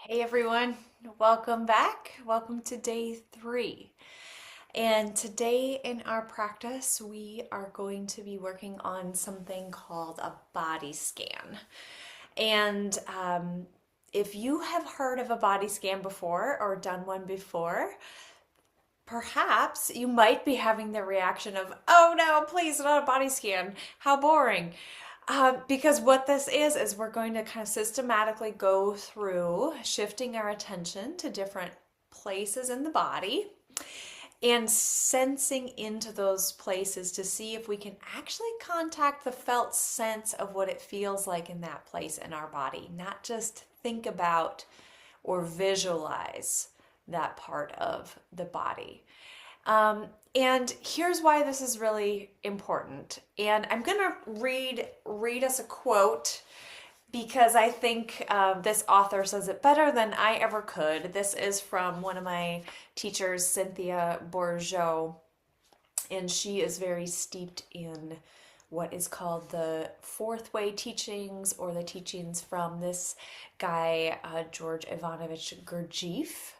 Hey everyone, welcome back. Welcome to day 3. And today in our practice, we are going to be working on something called a body scan. And if you have heard of a body scan before or done one before, perhaps you might be having the reaction of, oh no, please, not a body scan. How boring. Because what this is we're going to kind of systematically go through shifting our attention to different places in the body and sensing into those places to see if we can actually contact the felt sense of what it feels like in that place in our body, not just think about or visualize that part of the body. And here's why this is really important. And I'm going to read us a quote because I think this author says it better than I ever could. This is from one of my teachers, Cynthia Bourgeot, and she is very steeped in what is called the fourth way teachings, or the teachings from this guy, George Ivanovich Gurdjieff.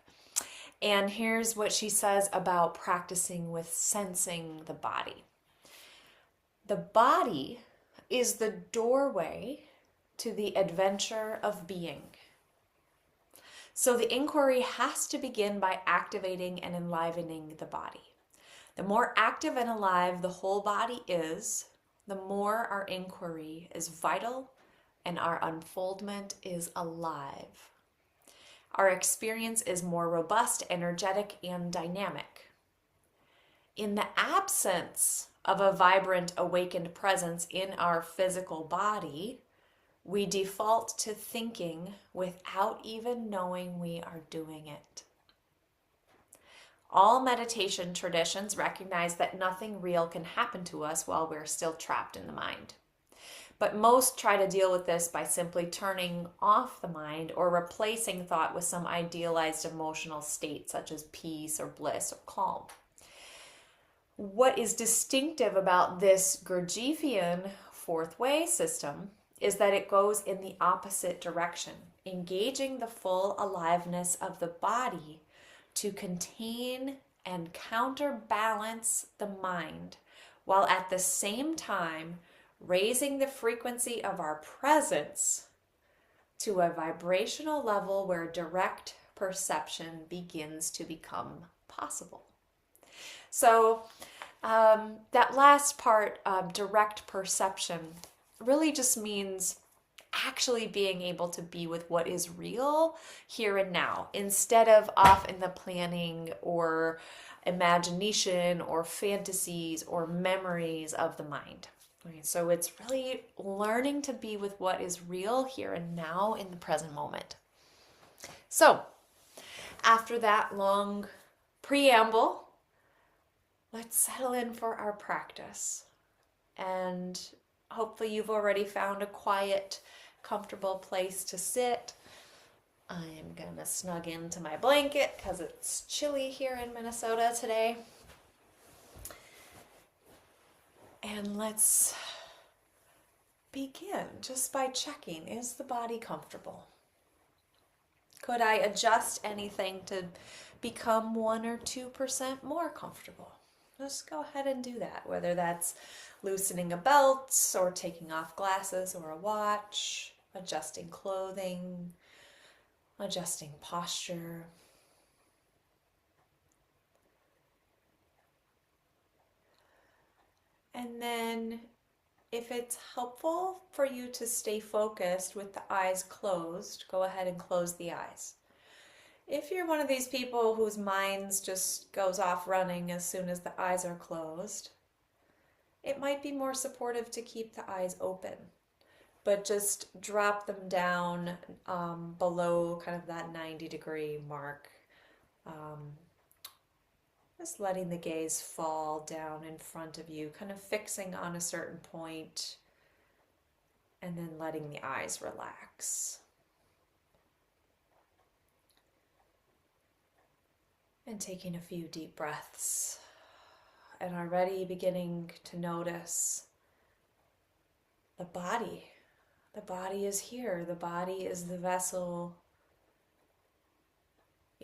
And here's what she says about practicing with sensing the body. The body is the doorway to the adventure of being. So the inquiry has to begin by activating and enlivening the body. The more active and alive the whole body is, the more our inquiry is vital and our unfoldment is alive. Our experience is more robust, energetic, and dynamic. In the absence of a vibrant, awakened presence in our physical body, we default to thinking without even knowing we are doing it. All meditation traditions recognize that nothing real can happen to us while we're still trapped in the mind. But most try to deal with this by simply turning off the mind or replacing thought with some idealized emotional state such as peace or bliss or calm. What is distinctive about this Gurdjieffian fourth way system is that it goes in the opposite direction, engaging the full aliveness of the body to contain and counterbalance the mind, while at the same time raising the frequency of our presence to a vibrational level where direct perception begins to become possible. So that last part, direct perception, really just means actually being able to be with what is real here and now, instead of off in the planning or imagination or fantasies or memories of the mind. Okay, so it's really learning to be with what is real here and now in the present moment. So, after that long preamble, let's settle in for our practice. And hopefully you've already found a quiet, comfortable place to sit. I am going to snug into my blanket because it's chilly here in Minnesota today. And let's begin just by checking, is the body comfortable? Could I adjust anything to become 1 or 2% more comfortable? Just go ahead and do that, whether that's loosening a belt or taking off glasses or a watch, adjusting clothing, adjusting posture. And then if it's helpful for you to stay focused with the eyes closed, go ahead and close the eyes. If you're one of these people whose minds just goes off running as soon as the eyes are closed, it might be more supportive to keep the eyes open, but just drop them down below kind of that 90-degree mark. Just letting the gaze fall down in front of you, kind of fixing on a certain point, and then letting the eyes relax. And taking a few deep breaths. And already beginning to notice the body. The body is here. The body is the vessel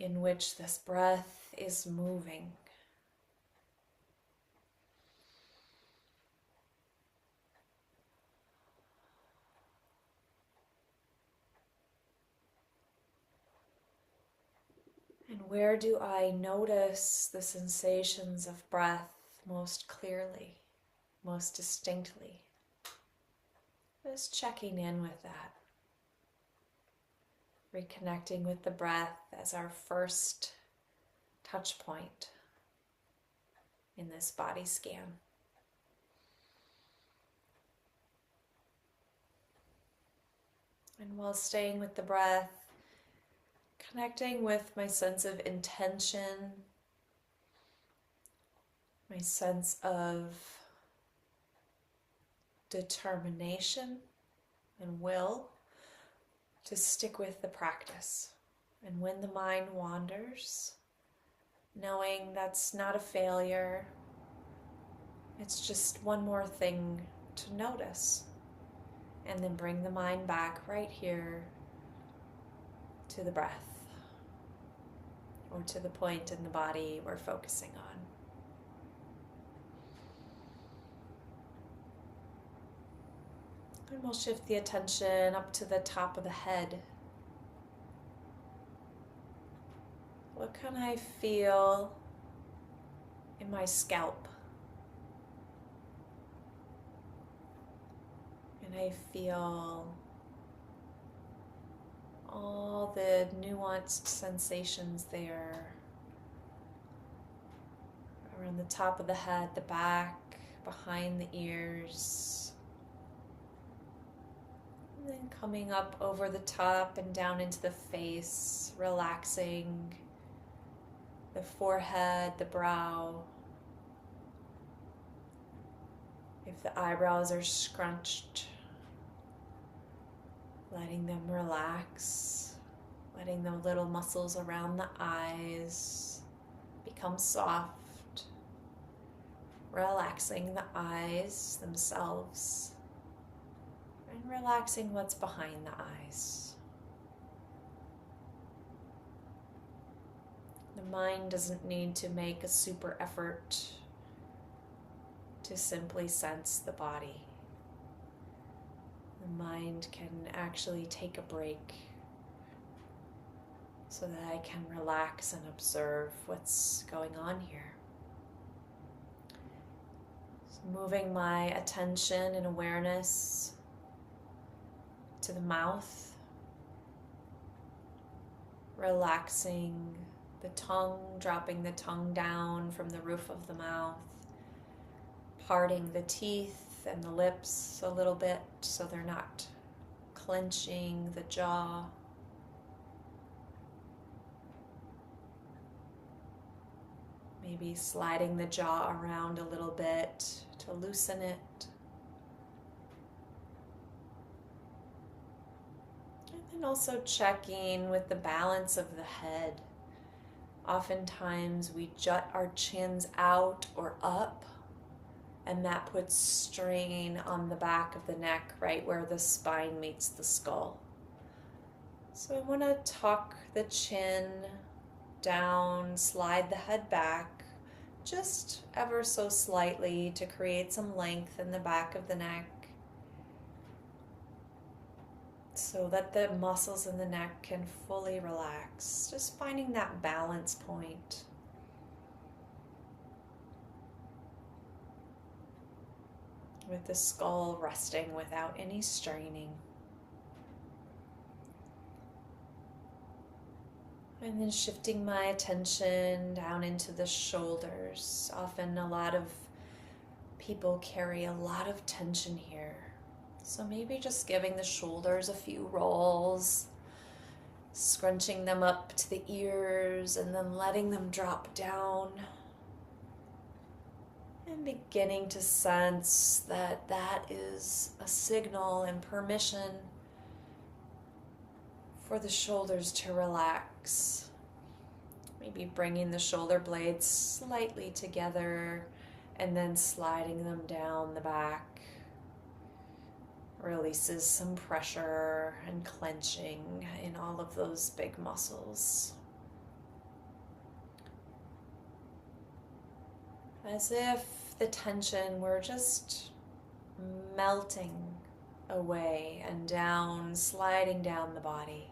in which this breath is moving. And where do I notice the sensations of breath most clearly, most distinctly? Just checking in with that. Reconnecting with the breath as our first touch point in this body scan. And while staying with the breath, connecting with my sense of intention, my sense of determination and will to stick with the practice. And when the mind wanders, knowing that's not a failure, it's just one more thing to notice. And then bring the mind back right here to the breath, or to the point in the body we're focusing on. And we'll shift the attention up to the top of the head. What can I feel in my scalp? And I feel all the nuanced sensations there. Around the top of the head, the back, behind the ears. And then coming up over the top and down into the face, relaxing the forehead, the brow. If the eyebrows are scrunched, letting them relax, letting the little muscles around the eyes become soft, relaxing the eyes themselves, and relaxing what's behind the eyes. The mind doesn't need to make a super effort to simply sense the body. The mind can actually take a break so that I can relax and observe what's going on here. So moving my attention and awareness to the mouth, relaxing the tongue, dropping the tongue down from the roof of the mouth, parting the teeth and the lips a little bit so they're not clenching the jaw. Maybe sliding the jaw around a little bit to loosen it. And then also checking with the balance of the head. Oftentimes we jut our chins out or up, and that puts strain on the back of the neck, right where the spine meets the skull. So I want to tuck the chin down, slide the head back, just ever so slightly to create some length in the back of the neck, so that the muscles in the neck can fully relax. Just finding that balance point. With the skull resting without any straining. And then shifting my attention down into the shoulders. Often a lot of people carry a lot of tension here. So maybe just giving the shoulders a few rolls, scrunching them up to the ears and then letting them drop down. And beginning to sense that that is a signal and permission for the shoulders to relax. Maybe bringing the shoulder blades slightly together and then sliding them down the back. Releases some pressure and clenching in all of those big muscles. as if the tension were just melting away and down, sliding down the body.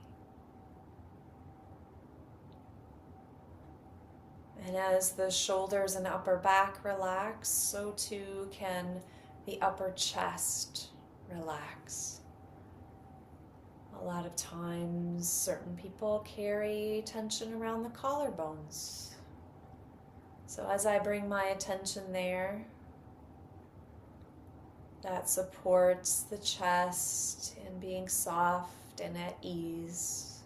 And as the shoulders and upper back relax, so too can the upper chest relax. A lot of times, certain people carry tension around the collarbones. So as I bring my attention there, that supports the chest in being soft and at ease.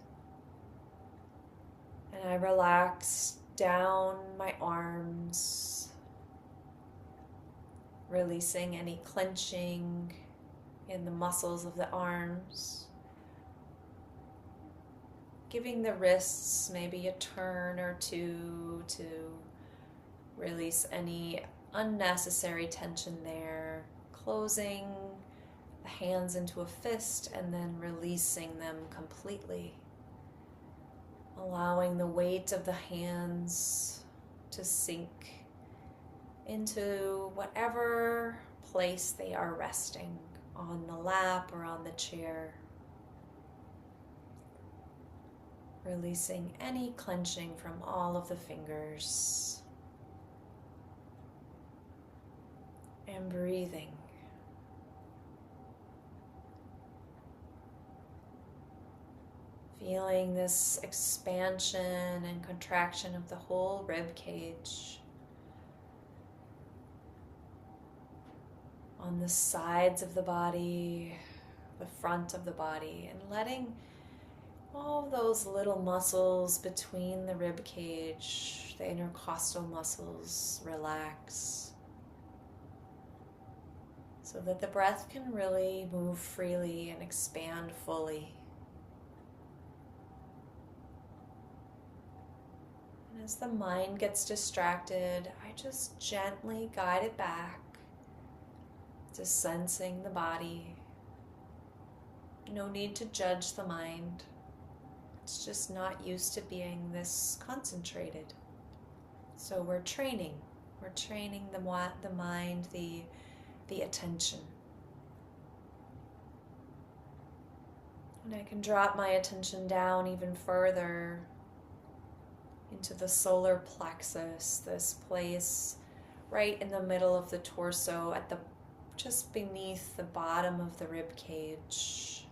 And I relax down my arms, releasing any clenching in the muscles of the arms, giving the wrists maybe a turn or two to release any unnecessary tension there, closing the hands into a fist and then releasing them completely. Allowing the weight of the hands to sink into whatever place they are resting, on the lap or on the chair. Releasing any clenching from all of the fingers. And breathing. Feeling this expansion and contraction of the whole rib cage. On the sides of the body, the front of the body, and letting all those little muscles between the rib cage, the intercostal muscles, relax. So that the breath can really move freely and expand fully. And as the mind gets distracted, I just gently guide it back to sensing the body. No need to judge the mind. It's just not used to being this concentrated. So we're training the mind, the attention. And I can drop my attention down even further into the solar plexus, this place right in the middle of the torso, at the just beneath the bottom of the rib cage,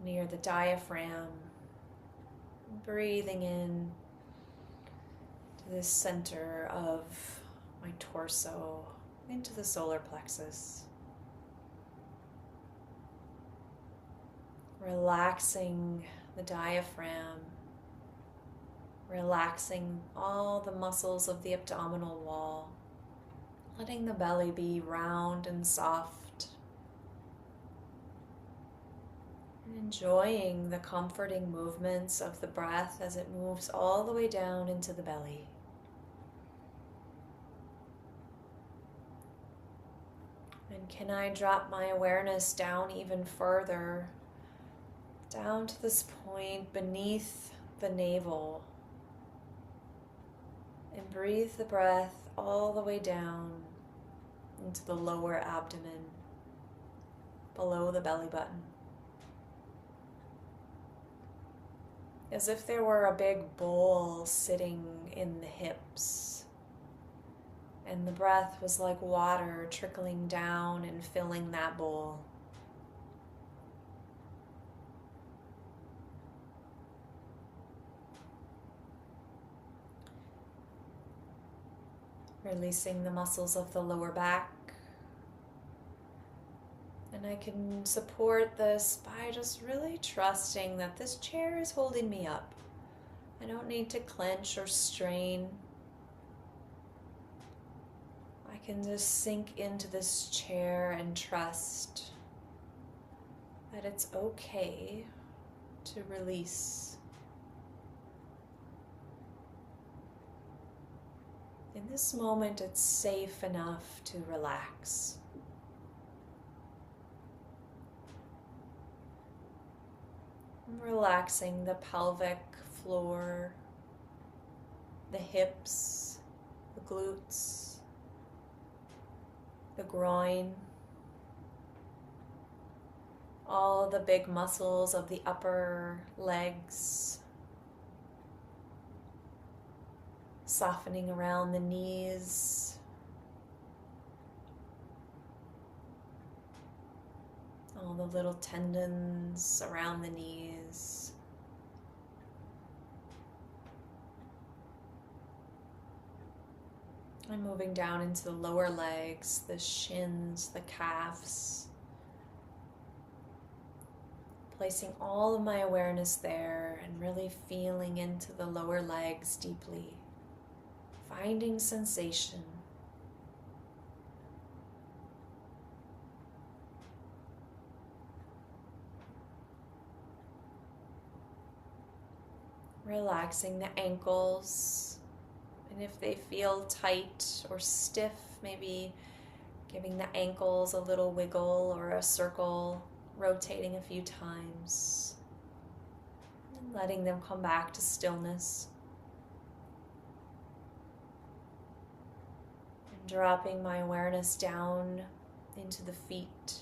near the diaphragm. Breathing in to the center of my torso, into the solar plexus. Relaxing the diaphragm, relaxing all the muscles of the abdominal wall, letting the belly be round and soft, and enjoying the comforting movements of the breath as it moves all the way down into the belly. And can I drop my awareness down even further, down to this point beneath the navel, and breathe the breath all the way down into the lower abdomen, below the belly button. As if there were a big bowl sitting in the hips, and the breath was like water trickling down and filling that bowl. Releasing the muscles of the lower back. And I can support this by just really trusting that this chair is holding me up. I don't need to clench or strain. I can just sink into this chair and trust that it's okay to release. In this moment, it's safe enough to relax. I'm relaxing the pelvic floor, the hips, glutes, the groin, all the big muscles of the upper legs, softening around the knees, all the little tendons around the knees. I'm moving down into the lower legs, the shins, the calves, placing all of my awareness there and really feeling into the lower legs deeply, finding sensation. Relaxing the ankles, and if they feel tight or stiff, maybe giving the ankles a little wiggle or a circle, rotating a few times, and letting them come back to stillness. And dropping my awareness down into the feet,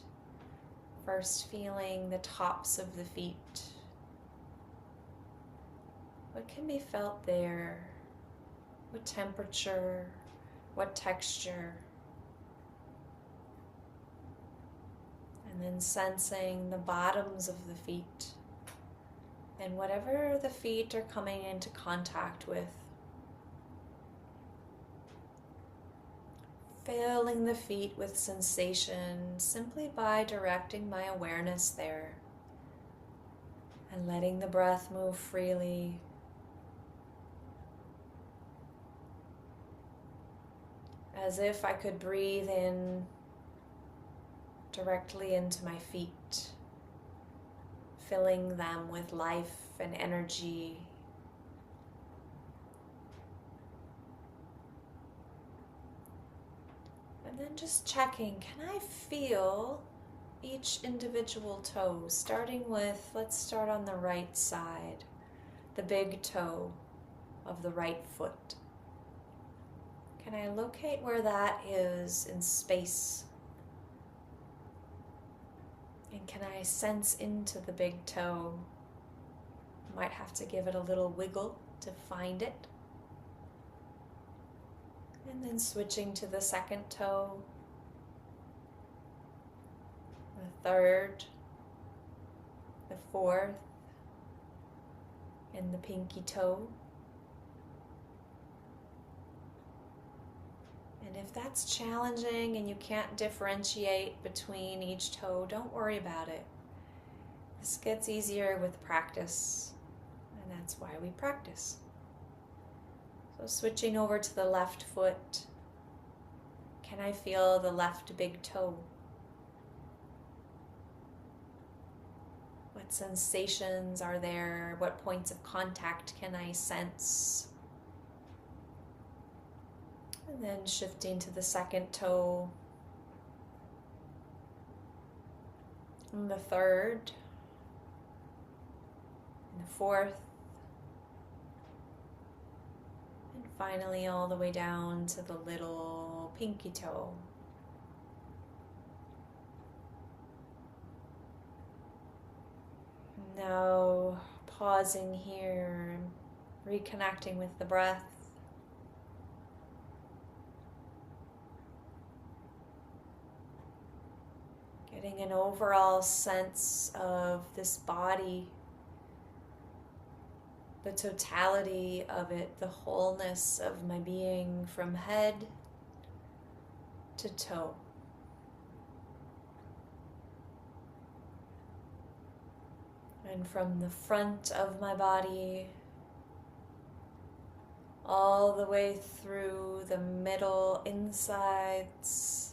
first feeling the tops of the feet. What can be felt there? What temperature? What texture? And then sensing the bottoms of the feet and whatever the feet are coming into contact with. Filling the feet with sensation simply by directing my awareness there and letting the breath move freely. As if I could breathe in directly into my feet, filling them with life and energy. And then just checking, can I feel each individual toe, starting with, let's start on the right side, the big toe of the right foot. Can I locate where that is in space? And can I sense into the big toe? Might have to give it a little wiggle to find it. And then switching to the second toe, the third, the fourth, and the pinky toe. And if that's challenging and you can't differentiate between each toe, don't worry about it. This gets easier with practice, and that's why we practice. So switching over to the left foot, can I feel the left big toe? What sensations are there? What points of contact can I sense? And then shifting to the second toe, and the third, and the fourth, and finally all the way down to the little pinky toe. Now pausing here, reconnecting with the breath. Getting an overall sense of this body, the totality of it, the wholeness of my being from head to toe. And from the front of my body all the way through the middle insides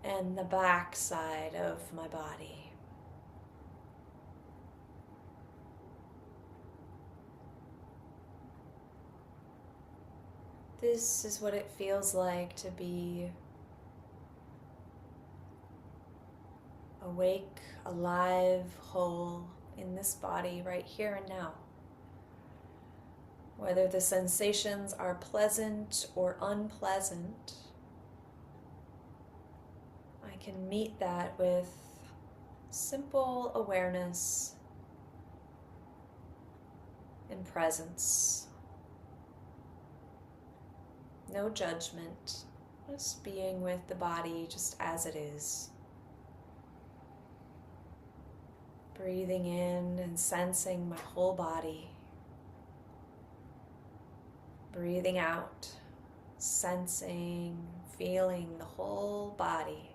and the back side of my body. This is what it feels like to be awake, alive, whole in this body right here and now. Whether the sensations are pleasant or unpleasant, I can meet that with simple awareness and presence. No judgment, just being with the body just as it is. Breathing in and sensing my whole body. Breathing out, sensing, feeling the whole body.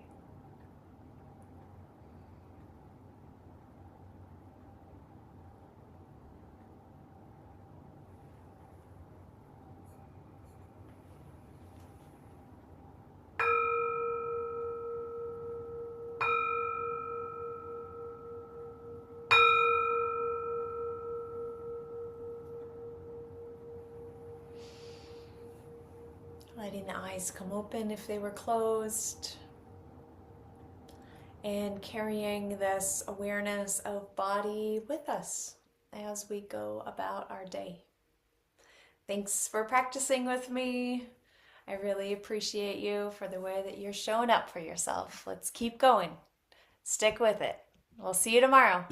Letting the eyes come open if they were closed. And carrying this awareness of body with us as we go about our day. Thanks for practicing with me. I really appreciate you for the way that you're showing up for yourself. Let's keep going. Stick with it. We'll see you tomorrow.